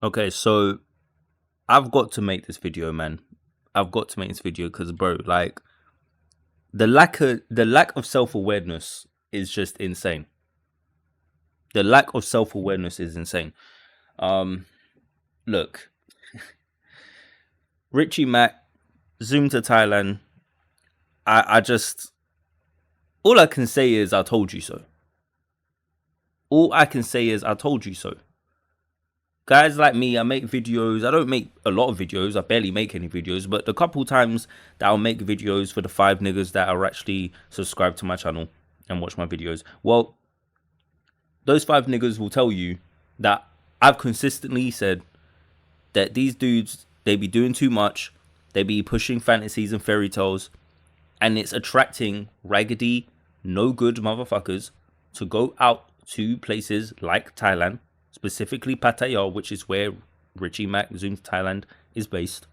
Okay, so I've got to make this video, man. I've got to make this video because, bro, like the lack of self awareness is just insane. The lack of self awareness is insane. Um, Look, Richie Mac, zoom to Thailand. I just all I can say is I told you so. All I can say is I told you so. Guys like me, I make videos. I don't make a lot of videos. I barely make any videos. But the couple times that I'll make videos for the 5 niggas that are actually subscribed to my channel and watch my videos, well, those 5 niggas will tell you that I've consistently said that these dudes, they be doing too much. They be pushing fantasies and fairy tales. And it's attracting raggedy, no good motherfuckers to go out to places like Thailand, specifically Pattaya, which is where Richie Mac Zooms Thailand is based.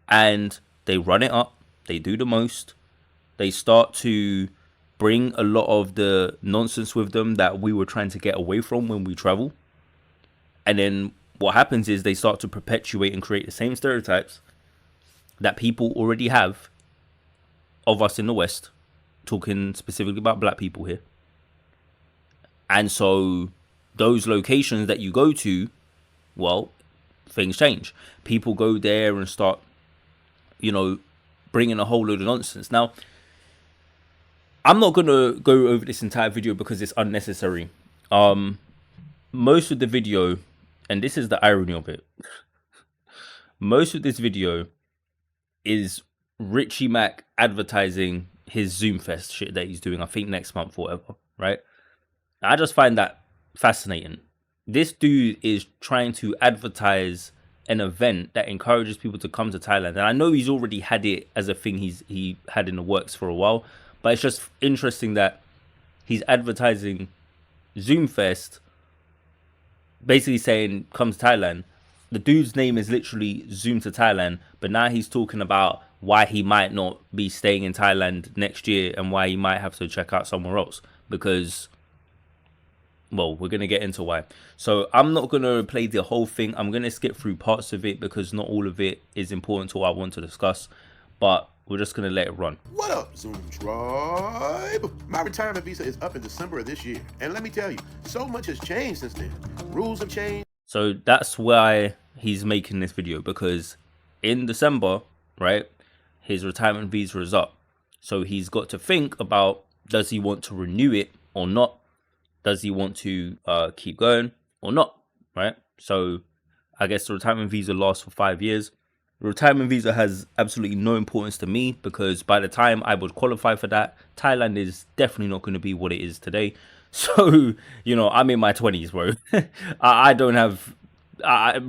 And they run it up. They do the most. They start to bring a lot of the nonsense with them that we were trying to get away from when we travel. And then what happens is they start to perpetuate and create the same stereotypes that people already have of us in the West, talking specifically about black people here. And so those locations that you go to, well, things change. People go there and start, bringing a whole load of nonsense. Now, I'm not going to go over this entire video because it's unnecessary. Most of the video, and this is the irony of it, most of this video is Richie Mac advertising his Zoom Fest shit that he's doing, I think next month or whatever, right? I just find that fascinating. This dude is trying to advertise an event that encourages people to come to Thailand. And I know he's already had it as a thing he had in the works for a while, but it's just interesting that he's advertising Zoom Fest, basically saying come to Thailand. The dude's name is literally Zoom to Thailand, but now he's talking about why he might not be staying in Thailand next year and why he might have to check out somewhere else because, well, we're going to get into why. So I'm not going to play the whole thing. I'm going to skip through parts of it because not all of it is important to what I want to discuss, but we're just going to let it run. What up, Zoom Tribe? My retirement visa is up in December of this year. And let me tell you, so much has changed since then. Rules have changed. So that's why he's making this video, because in December, right, his retirement visa is up. So he's got to think about, does he want to renew it or not? Does he want to keep going or not, right? So I guess the retirement visa lasts for 5 years. The retirement visa has absolutely no importance to me because by the time I would qualify for that, Thailand is definitely not going to be what it is today. So, I'm in my 20s, bro. I don't have...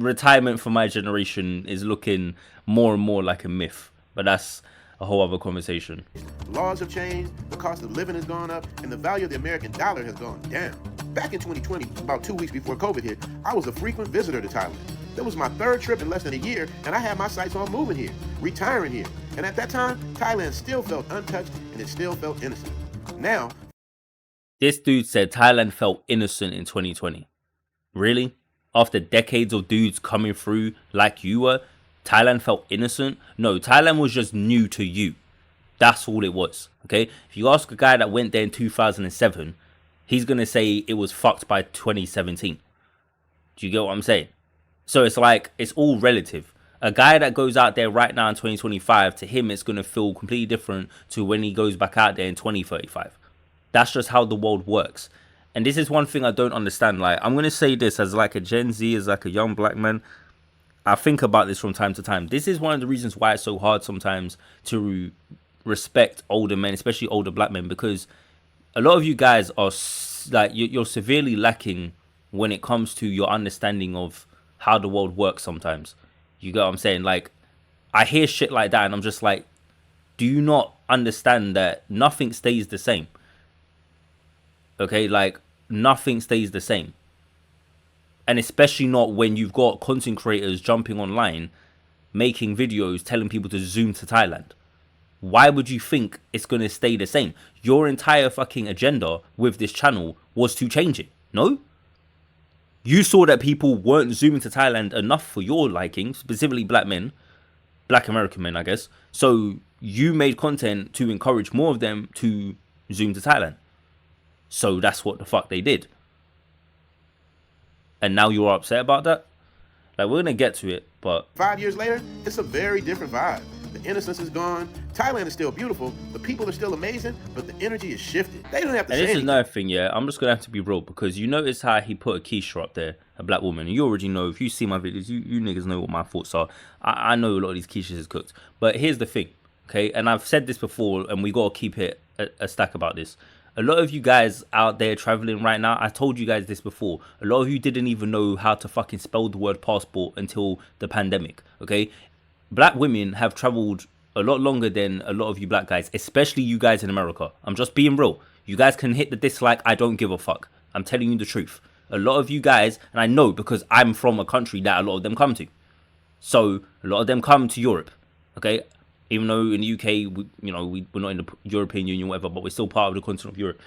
retirement for my generation is looking more and more like a myth. But that's a whole other conversation. Laws have changed, the cost of living has gone up, and the value of the American dollar has gone down. Back in 2020, about 2 weeks before COVID hit, I was a frequent visitor to Thailand. That was my 3rd trip in less than a year, and I had my sights on moving here, retiring here. And at that time, Thailand still felt untouched, and it still felt innocent. Now, this dude said Thailand felt innocent in 2020. Really? After decades of dudes coming through like you were, Thailand felt innocent? No, Thailand was just new to you. That's all it was, okay? If you ask a guy that went there in 2007, he's going to say it was fucked by 2017. Do you get what I'm saying? So it's like, it's all relative. A guy that goes out there right now in 2025, to him, it's going to feel completely different to when he goes back out there in 2035. That's just how the world works. And this is one thing I don't understand. Like, I'm going to say this as like a Gen Z, as like a young black man. I think about this from time to time. This is one of the reasons why it's so hard sometimes to respect older men, especially older black men, because a lot of you guys are like, you're severely lacking when it comes to your understanding of how the world works sometimes. You get what I'm saying? Like, I hear shit like that and I'm just like, do you not understand that nothing stays the same? Okay, like, nothing stays the same. And especially not when you've got content creators jumping online, making videos, telling people to zoom to Thailand. Why would you think it's going to stay the same? Your entire fucking agenda with this channel was to change it, no? You saw that people weren't zooming to Thailand enough for your liking, specifically black men, black American men, I guess. So you made content to encourage more of them to zoom to Thailand. So that's what the fuck they did. And now you're upset about that? Like, we're gonna get to it, but 5 years later, it's a very different vibe. The innocence is gone. Thailand is still beautiful. The people are still amazing, but the energy is shifted. They don't have to and say this is anything. another thing, yeah. I'm just gonna have to be real because you notice how he put a Keisha up there, a black woman, and you already know if you see my videos, you niggas know what my thoughts are. I know a lot of these Keishas is cooked, but here's the thing, okay? And I've said this before, and we gotta keep it a stack about this. A lot of you guys out there traveling right now, I told you guys this before. A lot of you didn't even know how to fucking spell the word passport until the pandemic, okay? Black women have traveled a lot longer than a lot of you black guys, especially you guys in America. I'm just being real. You guys can hit the dislike. I don't give a fuck. I'm telling you the truth. A lot of you guys, and I know because I'm from a country that a lot of them come to. So a lot of them come to Europe, okay? Even though in the UK, we're not in the European Union, whatever, but we're still part of the continent of Europe.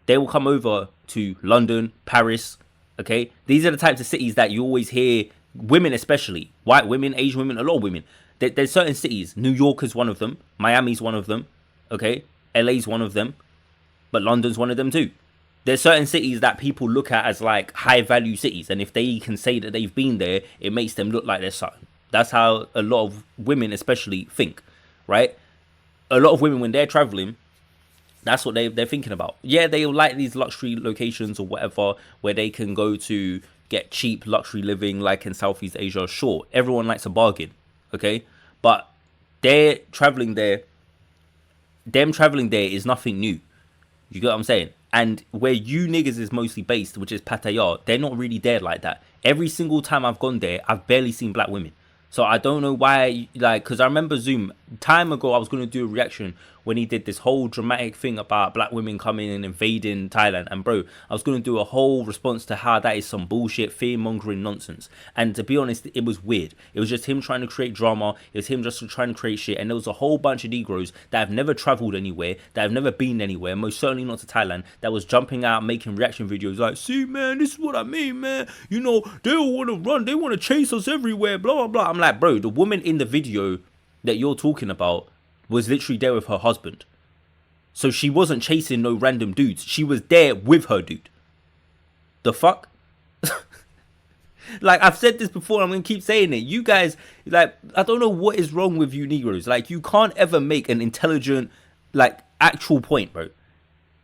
They will come over to London, Paris, okay? These are the types of cities that you always hear, women especially, white women, Asian women, a lot of women. There's certain cities, New York is one of them, Miami's one of them, okay? LA's one of them, but London's one of them too. There's certain cities that people look at as like high value cities, and if they can say that they've been there, it makes them look like they're something. That's how a lot of women especially think. Right? A lot of women, when they're traveling, that's what they're thinking about. Yeah, they like these luxury locations or whatever where they can go to get cheap luxury living like in Southeast Asia. Sure, everyone likes a bargain, okay? But they're traveling there. Them traveling there is nothing new. You get what I'm saying? And where you niggas is mostly based, which is Pattaya, they're not really there like that. Every single time I've gone there, I've barely seen black women. So I don't know why, like, because I remember Zoom, time ago, I was going to do a reaction when he did this whole dramatic thing about black women coming and invading Thailand. And bro, I was going to do a whole response to how that is some bullshit, fear-mongering nonsense. And to be honest, it was weird. It was just him trying to create drama. It was him just trying to create shit. And there was a whole bunch of Negroes that have never traveled anywhere, that have never been anywhere, most certainly not to Thailand, that was jumping out, making reaction videos like, see, man, this is what I mean, man. You know, they all want to run. They want to chase us everywhere, blah, blah, blah. I'm like, bro, the woman in the video that you're talking about was literally there with her husband. So she wasn't chasing no random dudes. She was there with her dude. The fuck? Like, I've said this before, I'm going to keep saying it. You guys, like, I don't know what is wrong with you Negroes. Like, you can't ever make an intelligent, like, actual point, bro.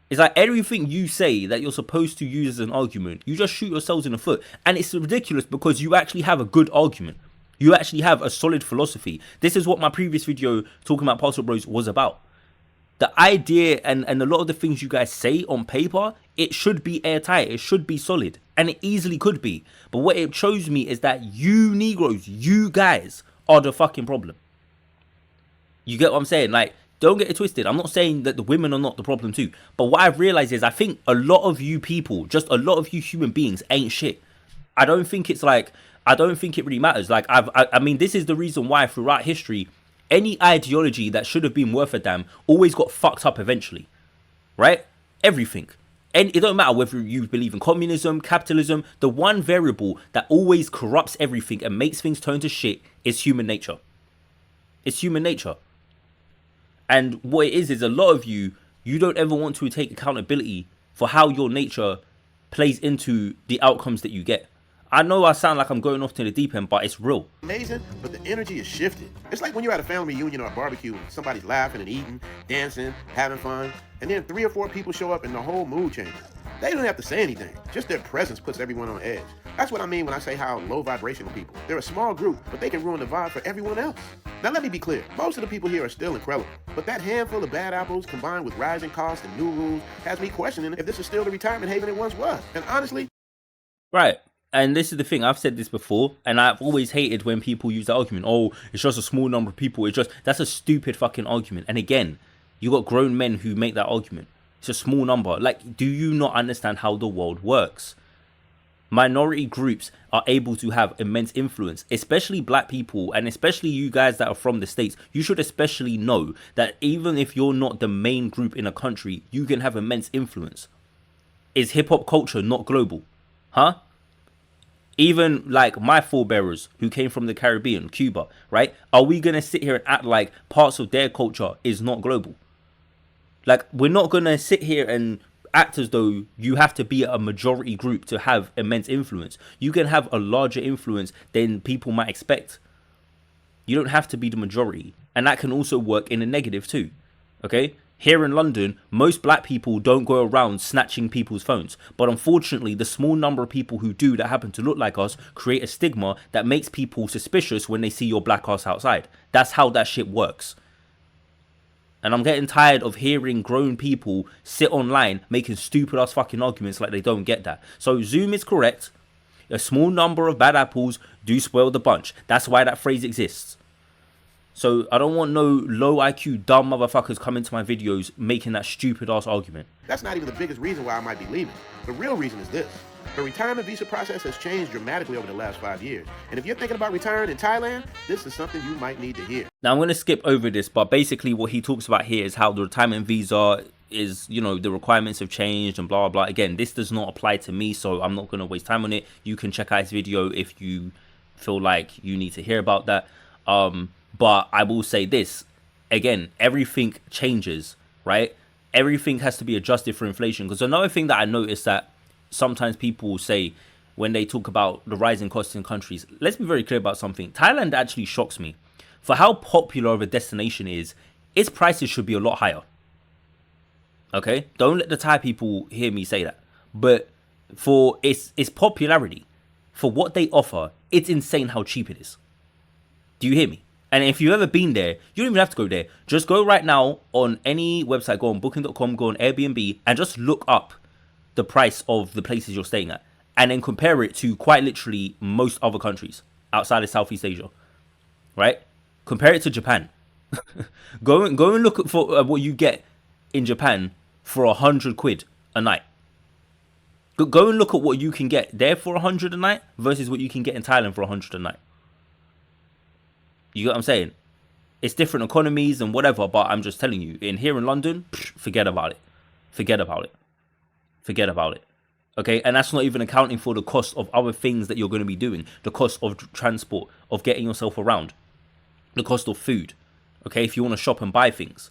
It's like everything you say that you're supposed to use as an argument, you just shoot yourselves in the foot. And it's ridiculous because you actually have a good argument. You actually have a solid philosophy. This is what my previous video talking about Passport Bros was about. The idea and a lot of the things you guys say on paper, it should be airtight. It should be solid. And it easily could be. But what it shows me is that you Negroes, you guys are the fucking problem. You get what I'm saying? Like, don't get it twisted. I'm not saying that the women are not the problem too. But what I've realized is I think a lot of you people, just a lot of you human beings ain't shit. I don't think it's like... I don't think it really matters. Like, I mean, this is the reason why throughout history, any ideology that should have been worth a damn always got fucked up eventually. Right? Everything. And it don't matter whether you believe in communism, capitalism, the one variable that always corrupts everything and makes things turn to shit is human nature. It's human nature. And what it is a lot of you don't ever want to take accountability for how your nature plays into the outcomes that you get. I know I sound like I'm going off to the deep end, but it's real. Amazing, but the energy is shifted. It's like when you're at a family reunion or a barbecue and somebody's laughing and eating, dancing, having fun, and then 3 or 4 people show up and the whole mood changes. They don't have to say anything. Just their presence puts everyone on edge. That's what I mean when I say how low vibrational people. They're a small group, but they can ruin the vibe for everyone else. Now let me be clear. Most of the people here are still incredible, but that handful of bad apples combined with rising costs and new rules has me questioning if this is still the retirement haven it once was. And honestly... Right. And this is the thing, I've said this before, and I've always hated when people use the argument, oh, it's just a small number of people, that's a stupid fucking argument. And again, you got grown men who make that argument. It's a small number. Like, do you not understand how the world works? Minority groups are able to have immense influence, especially black people, and especially you guys that are from the States. You should especially know that even if you're not the main group in a country, you can have immense influence. Is hip-hop culture not global? Huh? Even like my forebearers who came from the Caribbean, Cuba, right? Are we going to sit here and act like parts of their culture is not global? Like, we're not going to sit here and act as though you have to be a majority group to have immense influence. You can have a larger influence than people might expect. You don't have to be the majority. And that can also work in a negative too. Okay? Here in London, most black people don't go around snatching people's phones. But unfortunately, the small number of people who do that happen to look like us create a stigma that makes people suspicious when they see your black ass outside. That's how that shit works. And I'm getting tired of hearing grown people sit online making stupid ass fucking arguments like they don't get that. So Zoom is correct. A small number of bad apples do spoil the bunch. That's why that phrase exists. So I don't want no low IQ dumb motherfuckers coming to my videos making that stupid ass argument. That's not even the biggest reason why I might be leaving. The real reason is this. The retirement visa process has changed dramatically over the last 5 years. And if you're thinking about retiring in Thailand, this is something you might need to hear. Now I'm going to skip over this, but basically what he talks about here is how the retirement visa is, you know, the requirements have changed and blah, blah, blah. Again, this does not apply to me, so I'm not going to waste time on it. You can check out his video if you feel like you need to hear about that. But I will say this, again, everything changes, right? Everything has to be adjusted for inflation. Because another thing that I noticed that sometimes people will say when they talk about the rising costs in countries, let's be very clear about something. Thailand actually shocks me. For how popular of a destination is, its prices should be a lot higher. Okay? Don't let the Thai people hear me say that. But for its popularity, for what they offer, it's insane how cheap it is. Do you hear me? And if you've ever been there, you don't even have to go there. Just go right now on any website, go on booking.com, go on Airbnb, and just look up the price of the places you're staying at. And then compare it to quite literally most other countries outside of Southeast Asia. Right? Compare it to Japan. Go and look for what you get in Japan for 100 quid a night. Go and look at what you can get there for 100 a night versus what you can get in Thailand for 100 a night. You get what I'm saying? It's different economies and whatever, but I'm just telling you, here in London, forget about it. Forget about it. Forget about it. Okay? And that's not even accounting for the cost of other things that you're going to be doing. The cost of transport, of getting yourself around. The cost of food. Okay? If you want to shop and buy things.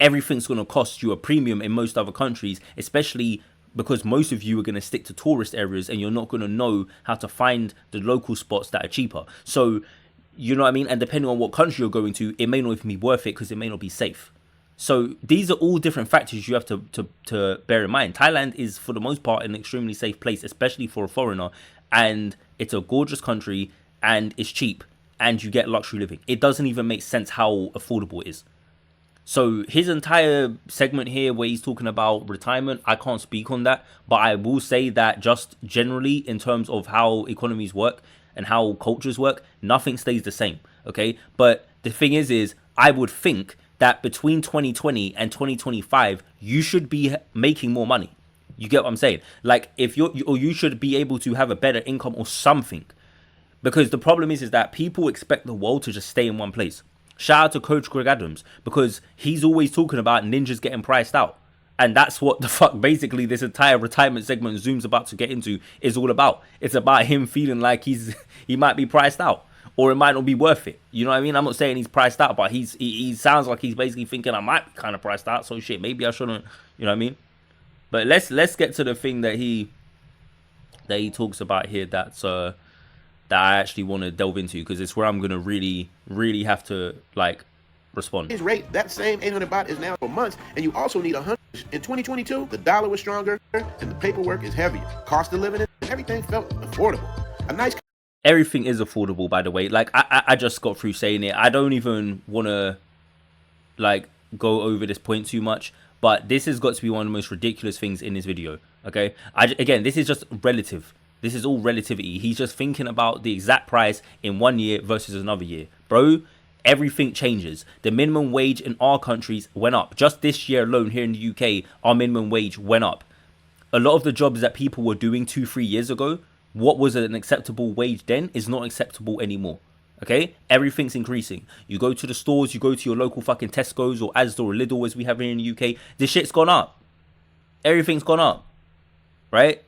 Everything's going to cost you a premium in most other countries, especially because most of you are going to stick to tourist areas and you're not going to know how to find the local spots that are cheaper. So, you know what I mean? And depending on what country you're going to, it may not even be worth it because it may not be safe. So these are all different factors you have to bear in mind. Thailand is, for the most part, an extremely safe place, especially for a foreigner. And it's a gorgeous country and it's cheap and you get luxury living. It doesn't even make sense how affordable it is. So his entire segment here where he's talking about retirement, I can't speak on that. But I will say that just generally in terms of how economies work and how cultures work, nothing stays the same, okay? But the thing is I would think that between 2020 and 2025, you should be making more money. You get what I'm saying? Like, if you should be able to have a better income or something. Because the problem is that people expect the world to just stay in one place. Shout out to Coach Greg Adams, because he's always talking about ninjas getting priced out. And that's what the fuck basically this entire retirement segment Zoom's about to get into is all about. It's about him feeling like he might be priced out, or it might not be worth it. You know what I mean? I'm not saying he's priced out, but he sounds like he's basically thinking I might be kind of priced out. So shit, maybe I shouldn't. You know what I mean? But let's get to the thing that he talks about here. That I actually want to delve into, because it's where I'm gonna really have to like respond. His rate, that same 800 baht is now for months, and you also need 100. In 2022, the dollar was stronger and the paperwork is heavier. Cost of living and everything felt affordable. Everything is affordable, by the way. Like I just got through saying it. I don't even want to like go over this point too much, but this has got to be one of the most ridiculous things in this video. Okay, again, this is just relative. This is all relativity. He's just thinking about the exact price in 1 year versus another year, bro. Everything changes. The minimum wage in our countries went up. Just this year alone here in the UK, our minimum wage went up. A lot of the jobs that people were doing 2-3 years ago, what was an acceptable wage then is not acceptable anymore. Okay? Everything's increasing. You go to the stores, you go to your local fucking Tesco's or Asda or Lidl as we have here in the UK, this shit's gone up. Everything's gone up. Right?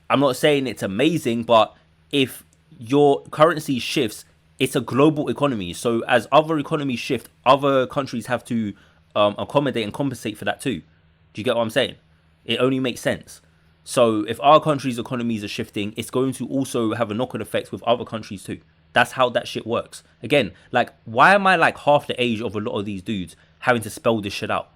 I'm not saying it's amazing, but if your currency shifts, it's a global economy. So as other economies shift, other countries have to accommodate and compensate for that too. Do you get what I'm saying? It only makes sense. So if our country's economies are shifting, it's going to also have a knock-on effect with other countries too. That's how that shit works. Again, like, why am I like half the age of a lot of these dudes having to spell this shit out?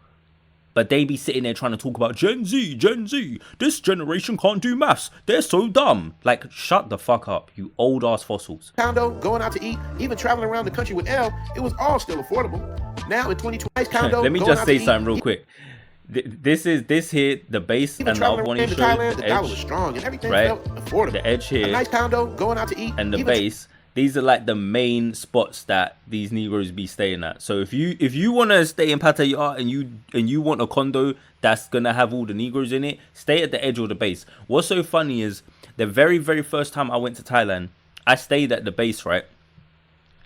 But they be sitting there trying to talk about Gen Z. This generation can't do maths. They're so dumb. Like, shut the fuck up, you old ass fossils. Condo, going out to eat, even traveling around the country with L, it was all still affordable. Now in 2020, nice condo. Let me just say something real quick. This here, the base, and the other one you showed, Thailand, the dollar edge, was strong and everything right? felt affordable. The edge here, a nice condo, going out to eat, and the base. These are like the main spots that these Negroes be staying at. So if you want to stay in Pattaya and you want a condo that's gonna have all the Negroes in it, stay at the edge or the base. What's so funny is the very first time I went to Thailand, I stayed at the base, right?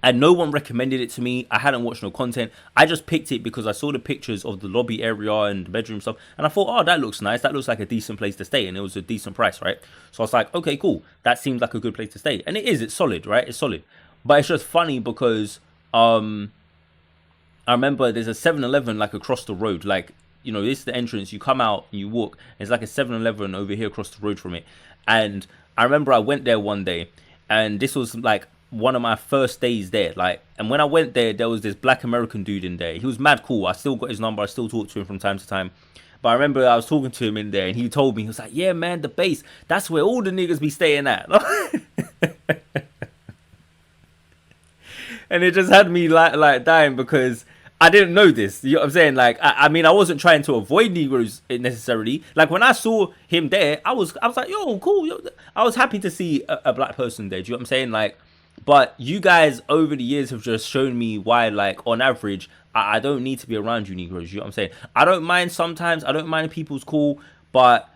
And no one recommended it to me. I hadn't watched no content. I just picked it because I saw the pictures of the lobby area and the bedroom stuff. And I thought, oh, that looks nice. That looks like a decent place to stay. And it was a decent price, right? So I was like, okay, cool. That seems like a good place to stay. And it is. It's solid, right? It's solid. But it's just funny because I remember there's a 7-Eleven like across the road. Like, you know, this is the entrance. You come out and you walk. There's like a 7-Eleven over here across the road from it. And I remember I went there one day. And this was like one of my first days there, like, and when I went there was this black American dude in there. He was mad cool. I still got his number. I still talk to him from time to time. But I remember I was talking to him in there, and he told me, he was like, yeah, man, the base, that's where all the niggas be staying at. And it just had me like dying because I didn't know this. You know what I'm saying? Like, I mean, I wasn't trying to avoid Negroes necessarily. Like, when I saw him there, I was like, yo, cool. Yo. I was happy to see a black person there. Do you know what I'm saying? Like, but you guys over the years have just shown me why, like, on average, I don't need to be around you Negroes. You know what I'm saying? I don't mind sometimes. I don't mind people's call, but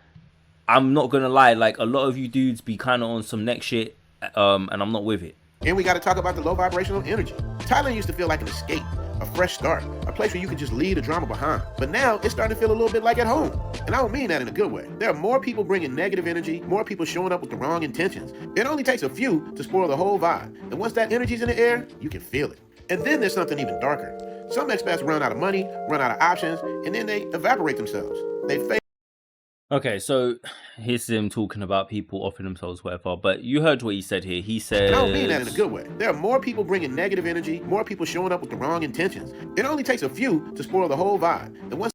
I'm not going to lie. Like, a lot of you dudes be kind of on some next shit, and I'm not with it. And we got to talk about the low vibrational energy. Thailand used to feel like an escape, a fresh start, a place where you could just leave the drama behind. But now it's starting to feel a little bit like at home. And I don't mean that in a good way. There are more people bringing negative energy, more people showing up with the wrong intentions. It only takes a few to spoil the whole vibe. And once that energy's in the air, you can feel it. And then there's something even darker. Some expats run out of money, run out of options, and then they evaporate themselves. They fade. Okay, so here's him talking about people offering themselves, whatever. But you heard what he said here. He said, I don't mean that in a good way. There are more people bringing negative energy, more people showing up with the wrong intentions. It only takes a few to spoil the whole vibe. And once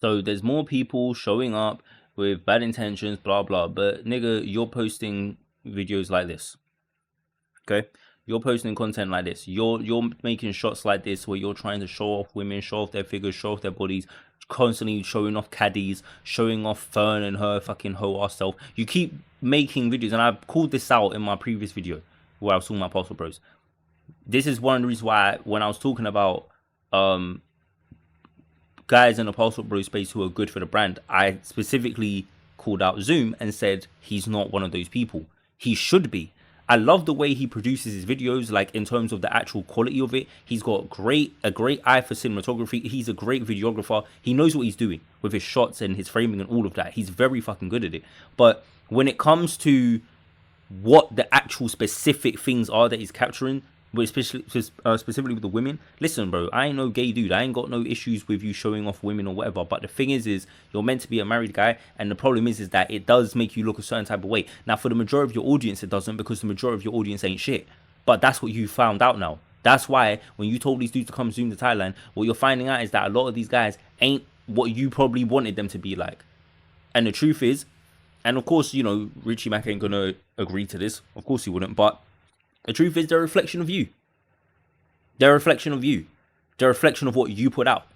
so there's more people showing up with bad intentions, blah blah. But nigga, you're posting videos like this. Okay, you're posting content like this. You're making shots like this where you're trying to show off women, show off their figures, show off their bodies, constantly showing off caddies, showing off Fern and her fucking hoe ass self. You keep making videos, and I called this out in my previous video where I was talking about Parcel Bros. This is one of the reasons why when I was talking about guys in the Parcel Bros space who are good for the brand, I specifically called out Zoom and said he's not one of those people. He should be. I love the way he produces his videos, like in terms of the actual quality of it. He's got a great eye for cinematography. He's a great videographer. He knows what he's doing with his shots and his framing and all of that. He's very fucking good at it. But when it comes to what the actual specific things are that he's capturing, but specifically with the women, listen, bro, I ain't no gay dude. I ain't got no issues with you showing off women or whatever. But the thing is you're meant to be a married guy, and the problem is that it does make you look a certain type of way. Now, for the majority of your audience, it doesn't, because the majority of your audience ain't shit. But that's what you found out now. That's why when you told these dudes to come Zoom to Thailand, what you're finding out is that a lot of these guys ain't what you probably wanted them to be like. And the truth is, and of course, you know, Richie Mack ain't gonna agree to this. Of course he wouldn't, but the truth is, they're a reflection of you. They're a reflection of you. They're a reflection of what you put out.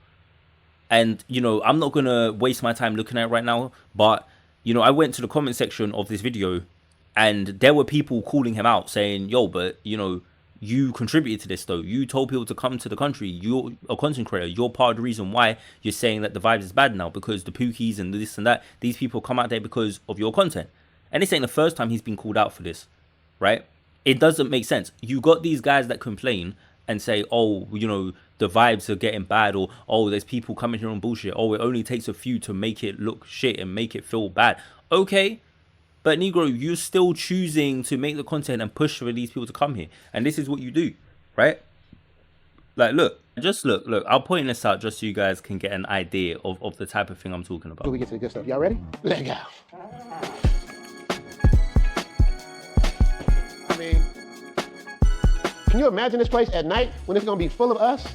And, you know, I'm not going to waste my time looking at it right now. But, you know, I went to the comment section of this video, and there were people calling him out saying, yo, but, you know, you contributed to this, though. You told people to come to the country. You're a content creator. You're part of the reason why you're saying that the vibes is bad now, because the Pookies and this and that, these people come out there because of your content. And this ain't the first time he's been called out for this, right? It doesn't make sense. You got these guys that complain and say, oh, you know, the vibes are getting bad, or, oh, there's people coming here on bullshit. Oh, it only takes a few to make it look shit and make it feel bad. Okay, But Negro, you're still choosing to make the content and push for these people to come here. And this is what you do, right? Like, look, just look. I'll point this out just so you guys can get an idea of the type of thing I'm talking about. Before we get to the good stuff, y'all ready? Let's go. I mean, can you imagine this place at night when it's gonna be full of us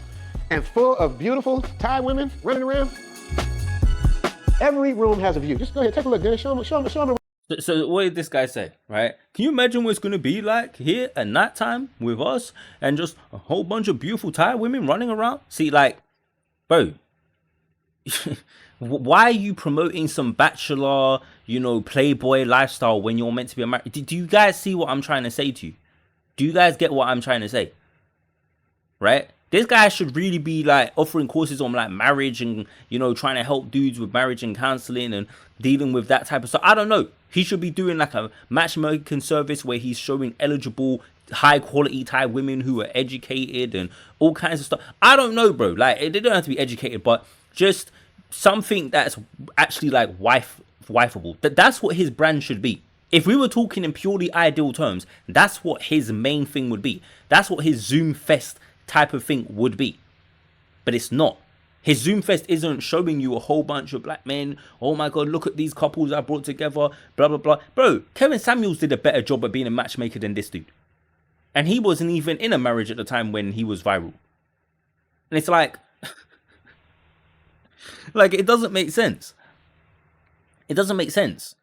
and full of beautiful Thai women running around? Every room has a view. Just go ahead, take a look, Dennis. Show them. So what did this guy say, right? Can you imagine what it's going to be like here at nighttime with us and just a whole bunch of beautiful Thai women running around? See, like, bro, why are you promoting some bachelor, playboy lifestyle when you're meant to be a married? Do you guys see what I'm trying to say to you? Do you guys get what I'm trying to say? Right? This guy should really be like offering courses on like marriage and, trying to help dudes with marriage and counseling and dealing with that type of stuff. I don't know. He should be doing like a matchmaking service where he's showing eligible, high quality Thai women who are educated and all kinds of stuff. I don't know, bro. Like, they don't have to be educated, but just something that's actually like wifeable. That's what his brand should be. If we were talking in purely ideal terms, that's what his main thing would be. That's what his Zoom Fest type of thing would be. But it's not. His Zoom Fest isn't showing you a whole bunch of black men. Oh my God, look at these couples I brought together. Blah, blah, blah. Bro, Kevin Samuels did a better job at being a matchmaker than this dude. And he wasn't even in a marriage at the time when he was viral. And it's like, like, it doesn't make sense. It doesn't make sense.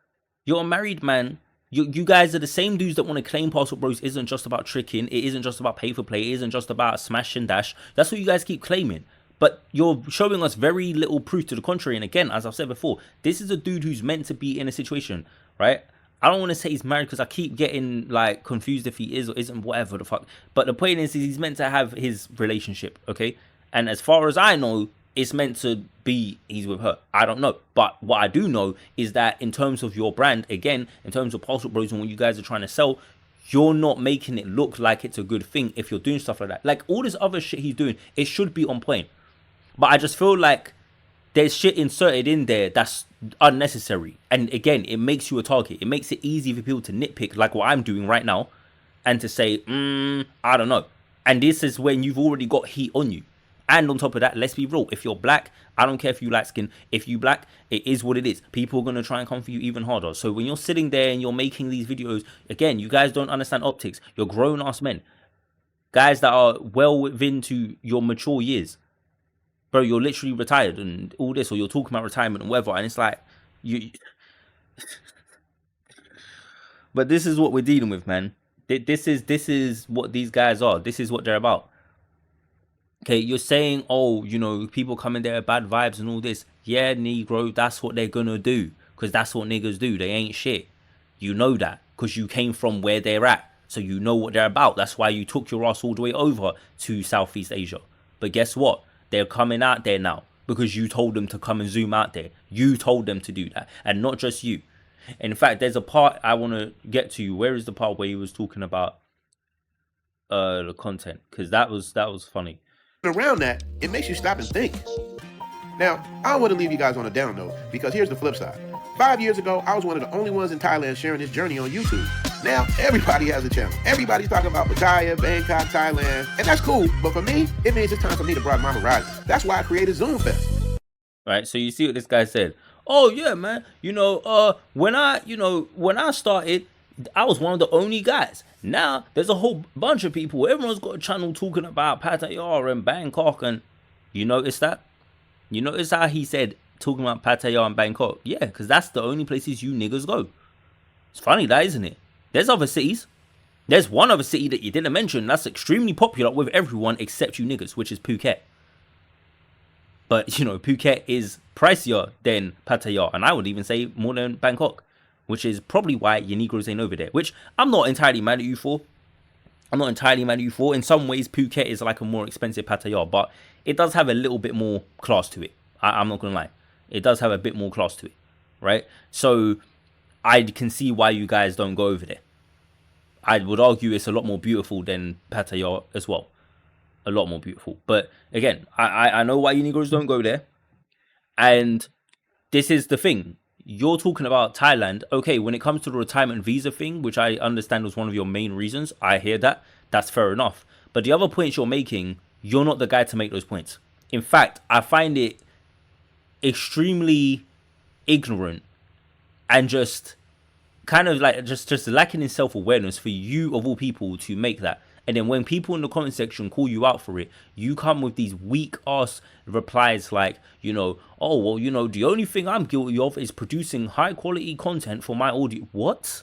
You're a married man. You guys are the same dudes that want to claim Passport Bros isn't just about tricking. It isn't just about pay for play. It isn't just about smash and dash. That's what you guys keep claiming. But you're showing us very little proof to the contrary. And again, as I've said before, this is a dude who's meant to be in a situation, right? I don't want to say he's married because I keep getting like confused if he is or isn't, whatever the fuck. But the point is he's meant to have his relationship, okay? And as far as I know, it's meant to be he's with her. I don't know. But what I do know is that in terms of your brand, again, in terms of Passport Bros and what you guys are trying to sell, you're not making it look like it's a good thing if you're doing stuff like that. Like all this other shit he's doing, it should be on point. But I just feel like there's shit inserted in there that's unnecessary. And again, it makes you a target. It makes it easy for people to nitpick like what I'm doing right now and to say, I don't know. And this is when you've already got heat on you. And on top of that, let's be real. If you're black, I don't care if you light skin. If you black, it is what it is. People are going to try and come for you even harder. So when you're sitting there and you're making these videos, again, you guys don't understand optics. You're grown-ass men. Guys that are well within to your mature years. Bro, you're literally retired and all this, or you're talking about retirement and whatever. And it's like, you... But this is what we're dealing with, man. This is what these guys are. This is what they're about. Okay, you're saying, oh, people come in there with bad vibes and all this. Yeah, Negro, that's what they're gonna do. Because that's what niggas do. They ain't shit. You know that. Because you came from where they're at. So you know what they're about. That's why you took your ass all the way over to Southeast Asia. But guess what? They're coming out there now. Because you told them to come and zoom out there. You told them to do that. And not just you. In fact, there's a part I want to get to. Where is the part where he was talking about the content? Because that was funny. Around that, it makes you stop and think. Now, I don't want to leave you guys on a down note because here's the flip side. 5 years ago, I was one of the only ones in Thailand sharing this journey on YouTube. Now, everybody has a channel. Everybody's talking about Pattaya, Bangkok, Thailand, and that's cool. But for me, it means it's time for me to broaden my horizon. That's why I created Zoom Fest. Right, so you see what this guy said. Oh yeah, man. When I started, I was one of the only guys. Now there's a whole bunch of people. Everyone's got a channel talking about Pattaya and Bangkok, and you notice that? You notice how he said talking about Pattaya and Bangkok? Yeah, because that's the only places you niggas go. It's funny that, isn't it? There's other cities. There's one other city that you didn't mention that's extremely popular with everyone except you niggas, which is Phuket. But Phuket is pricier than Pattaya, and I would even say more than Bangkok. Which is probably why your Negroes ain't over there. Which I'm not entirely mad at you for. In some ways, Phuket is like a more expensive Pattaya. But it does have a little bit more class to it. I'm not going to lie. It does have a bit more class to it. Right? So, I can see why you guys don't go over there. I would argue it's a lot more beautiful than Pattaya as well. A lot more beautiful. But, again, I know why you Negroes don't go there. And this is the thing. you're talking about Thailand. Okay, when it comes to the retirement visa thing, which I understand was one of your main reasons, I hear that. That's fair enough. But the other points you're making, you're not the guy to make those points. In fact, I find it extremely ignorant and just kind of like just lacking in self-awareness for you of all people to make that. And then when people in the comment section call you out for it, you come with these weak ass replies like, you know, oh, well, you know, the only thing I'm guilty of is producing high quality content for my audience. What?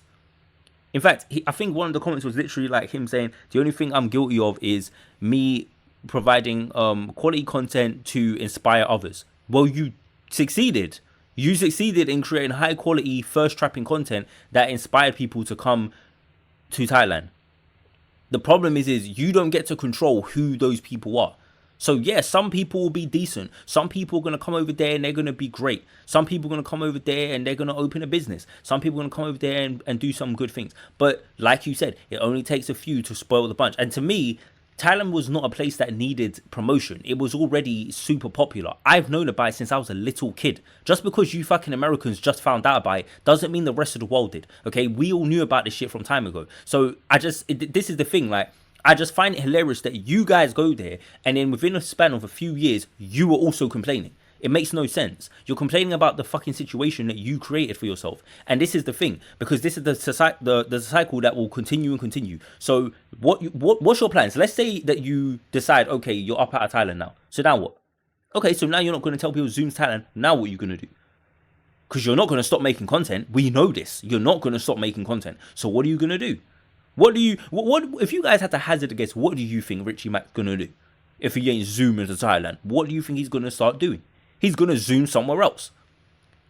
In fact, I think one of the comments was literally like him saying, the only thing I'm guilty of is me providing quality content to inspire others. Well, you succeeded. You succeeded in creating high quality thirst trapping content that inspired people to come to Thailand. The problem is you don't get to control who those people are. So yeah, some people will be decent. Some people are going to come over there and they're going to be great. Some people are going to come over there and they're going to open a business. Some people are going to come over there and do some good things. But like you said, it only takes a few to spoil the bunch. And to me, Thailand was not a place that needed promotion. It was already super popular. I've known about it since I was a little kid. Just because you fucking Americans just found out about it doesn't mean the rest of the world did. Okay, we all knew about this shit from time ago. So this is the thing, like, I just find it hilarious that you guys go there and then within a span of a few years, you were also complaining. It makes no sense. You're complaining about the fucking situation that you created for yourself. And this is the thing, because this is the cycle that will continue and continue. So what's your plans? Let's say that you decide, okay, you're up out of Thailand now. So now what? Okay, so now you're not going to tell people Zoom's Thailand. Now what are you going to do? Because you're not going to stop making content. We know this. You're not going to stop making content. So what are you going to do? What if you guys had to hazard a guess, what do you think Richie Mac's going to do? If he ain't zooming to Thailand, what do you think he's going to start doing? He's going to zoom somewhere else.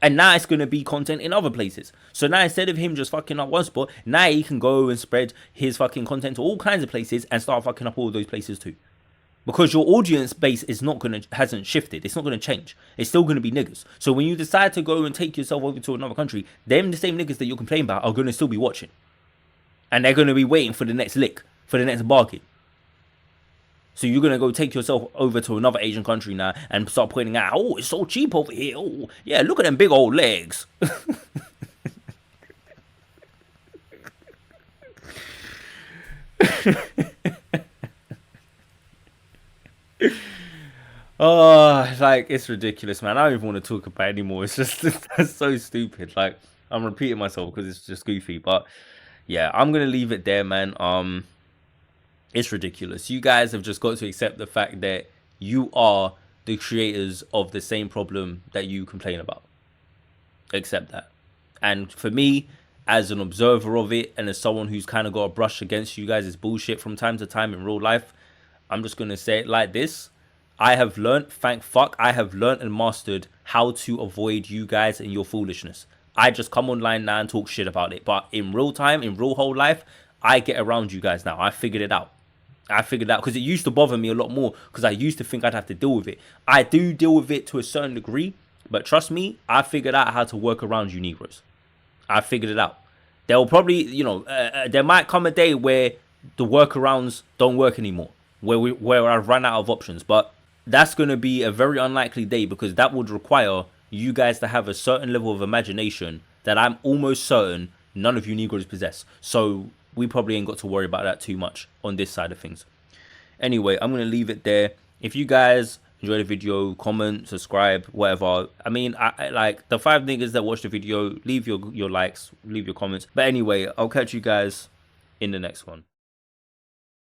And now it's going to be content in other places. So now instead of him just fucking up one spot, now he can go and spread his fucking content to all kinds of places and start fucking up all those places too. Because your audience base hasn't shifted. It's not going to change. It's still going to be niggas. So when you decide to go and take yourself over to another country, the same niggas that you're complaining about are going to still be watching. And they're going to be waiting for the next lick, for the next bargain. So you're going to go take yourself over to another Asian country now and start pointing out, oh, it's so cheap over here. Oh, yeah, look at them big old legs. Oh, like, it's ridiculous, man. I don't even want to talk about it anymore. It's just that's so stupid. Like, I'm repeating myself because it's just goofy. But yeah, I'm going to leave it there, man. It's ridiculous. You guys have just got to accept the fact that you are the creators of the same problem that you complain about. Accept that. And for me, as an observer of it and as someone who's kind of got a brush against you guys' bullshit from time to time in real life, I'm just going to say it like this. I have learned, thank fuck, I have learned and mastered how to avoid you guys and your foolishness. I just come online now and talk shit about it. But in real time, in real whole life, I get around you guys now. I figured it out. Because it used to bother me a lot more because I used to think I'd have to deal with it. I do deal with it to a certain degree, but trust me, I figured out how to work around you Negroes. I figured it out. There will probably, there might come a day where the workarounds don't work anymore, where I've run out of options, but that's going to be a very unlikely day because that would require you guys to have a certain level of imagination that I'm almost certain none of you Negroes possess. So we probably ain't got to worry about that too much on this side of things. Anyway, I'm going to leave it there. If you guys enjoy the video, comment, subscribe, whatever. I mean, I like the 5 niggas that watch the video, leave your likes, leave your comments. But anyway, I'll catch you guys in the next one.